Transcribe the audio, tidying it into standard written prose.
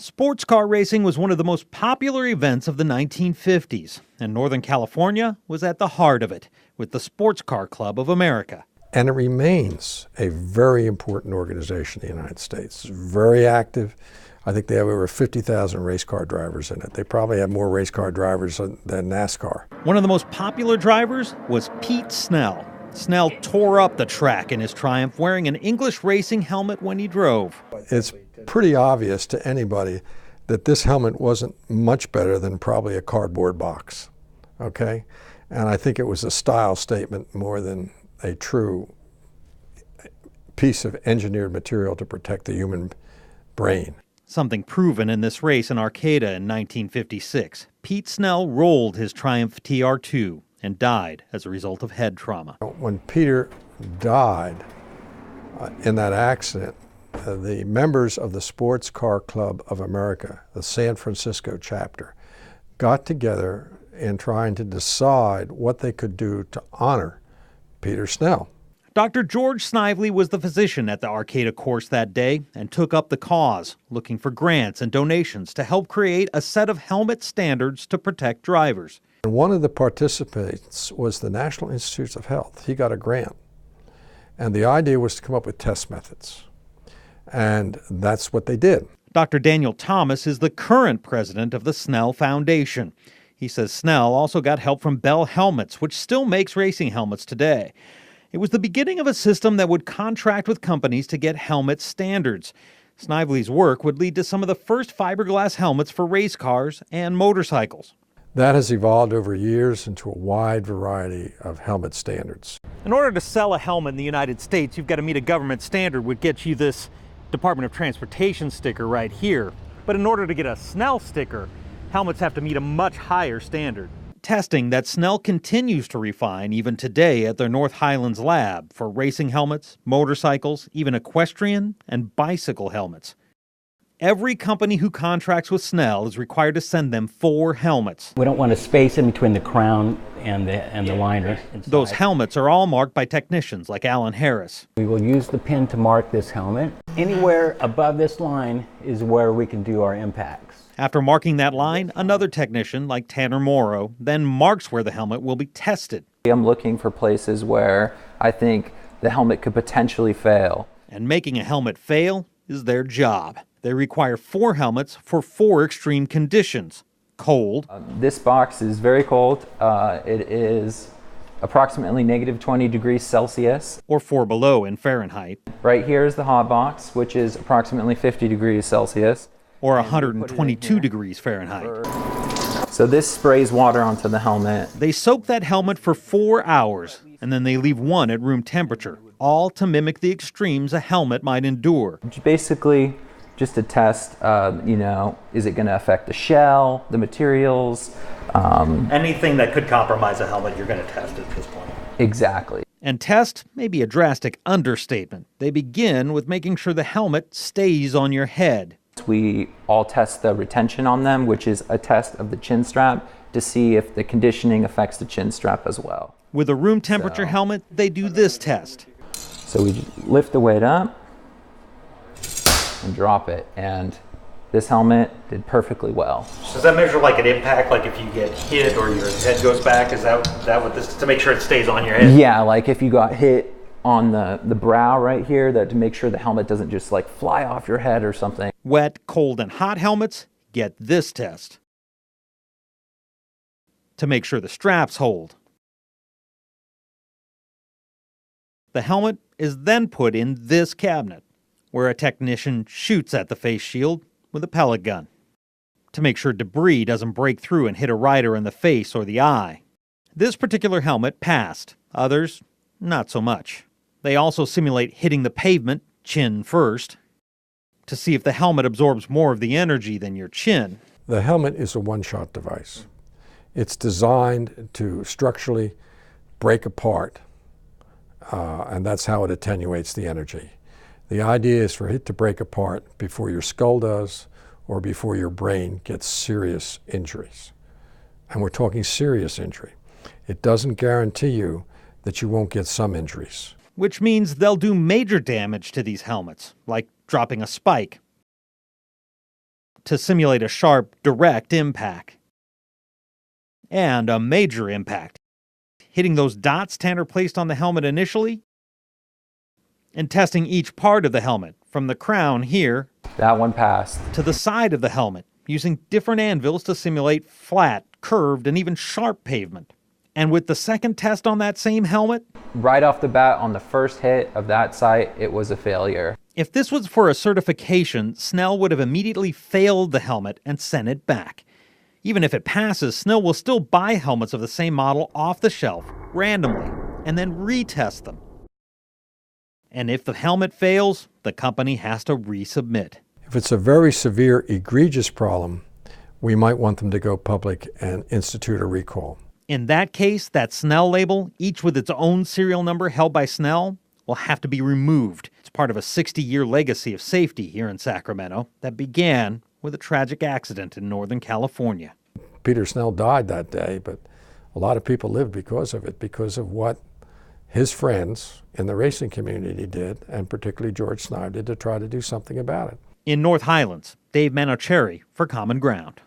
Sports car racing was one of the most popular events of the 1950s, and Northern California was at the heart of it, with the Sports Car Club of America. And it remains a very important organization in the United States. It's very active. I think they have over 50,000 race car drivers in it. They probably have more race car drivers than NASCAR. One of the most popular drivers was Pete Snell. Snell tore up the track in his Triumph wearing an English racing helmet when he drove. It's pretty obvious to anybody that this helmet wasn't much better than probably a cardboard box, okay? And I think it was a style statement more than a true piece of engineered material to protect the human brain. Something proven in this race in Arcata in 1956. Pete Snell rolled his Triumph TR2 and died as a result of head trauma. When Peter died in that accident, the members of the Sports Car Club of America, the San Francisco chapter, got together in trying to decide what they could do to honor Peter Snell. Dr. George Snively was the physician at the Arcata course that day and took up the cause, looking for grants and donations to help create a set of helmet standards to protect drivers. And one of the participants was the National Institutes of Health. He got a grant. And the idea was to come up with test methods. And that's what they did. Dr. Daniel Thomas is the current president of the Snell Foundation. He says Snell also got help from Bell Helmets, which still makes racing helmets today. It was the beginning of a system that would contract with companies to get helmet standards. Snively's work would lead to some of the first fiberglass helmets for race cars and motorcycles. That has evolved over years into a wide variety of helmet standards. In order to sell a helmet in the United States, you've got to meet a government standard, which gets you this Department of Transportation sticker right here. But in order to get a Snell sticker, helmets have to meet a much higher standard. Testing that Snell continues to refine even today at their North Highlands lab for racing helmets, motorcycles, even equestrian and bicycle helmets. Every company who contracts with Snell is required to send them 4 helmets. We don't want a space in between the crown and the liner inside. Those helmets are all marked by technicians like Alan Harris. We will use the pin to mark this helmet. Anywhere above this line is where we can do our impacts. After marking that line, another technician like Tanner Morrow then marks where the helmet will be tested. I'm looking for places where I think the helmet could potentially fail. And making a helmet fail is their job. They require 4 helmets for 4 extreme conditions. Cold. This box is very cold. It is approximately negative 20 degrees Celsius. Or 4 below in Fahrenheit. Right here is the hot box, which is approximately 50 degrees Celsius. Or 122 degrees Fahrenheit. So this sprays water onto the helmet. They soak that helmet for 4 hours, and then they leave one at room temperature, all to mimic the extremes a helmet might endure. Basically, just to test, is it going to affect the shell, the materials? Anything that could compromise a helmet, you're going to test at this point. Exactly. And test may be a drastic understatement. They begin with making sure the helmet stays on your head. We all test the retention on them, which is a test of the chin strap to see if the conditioning affects the chin strap as well. With a room temperature helmet, they do this test. So we lift the weight up and drop it, and this helmet did perfectly well. Does that measure like an impact, like if you get hit or your head goes back? Is that what this is, to make sure it stays on your head? Yeah, like if you got hit on the brow right here, that to make sure the helmet doesn't just like fly off your head or something. Wet, cold, and hot helmets get this test to make sure the straps hold. The helmet is then put in this cabinet, where a technician shoots at the face shield with a pellet gun to make sure debris doesn't break through and hit a rider in the face or the eye. This particular helmet passed, others not so much. They also simulate hitting the pavement, chin first, to see if the helmet absorbs more of the energy than your chin. The helmet is a one-shot device. It's designed to structurally break apart, and that's how it attenuates the energy. The idea is for it to break apart before your skull does or before your brain gets serious injuries. And we're talking serious injury. It doesn't guarantee you that you won't get some injuries. Which means they'll do major damage to these helmets, like dropping a spike. to simulate a sharp, direct impact. And a major impact, hitting those dots Tanner placed on the helmet initially, and testing each part of the helmet, from the crown here That one passed. to the side of the helmet, using different anvils to simulate flat, curved, and even sharp pavement. And with the second test on that same helmet, Right off the bat, on the first hit of that site, it was a failure. if this was for a certification, Snell would have immediately failed the helmet and sent it back. Even if it passes, Snell will still buy helmets of the same model off the shelf, randomly, and then retest them. And if the helmet fails, the company has to resubmit. If it's a very severe, egregious problem, we might want them to go public and institute a recall. In that case, that Snell label, each with its own serial number held by Snell, will have to be removed. It's part of a 60-year legacy of safety here in Sacramento that began with a tragic accident in Northern California. Peter Snell died that day, but a lot of people lived because of it, because of what his friends in the racing community did, and particularly George Snyder did, to try to do something about it. In North Highlands, Dave Manocheri for Common Ground.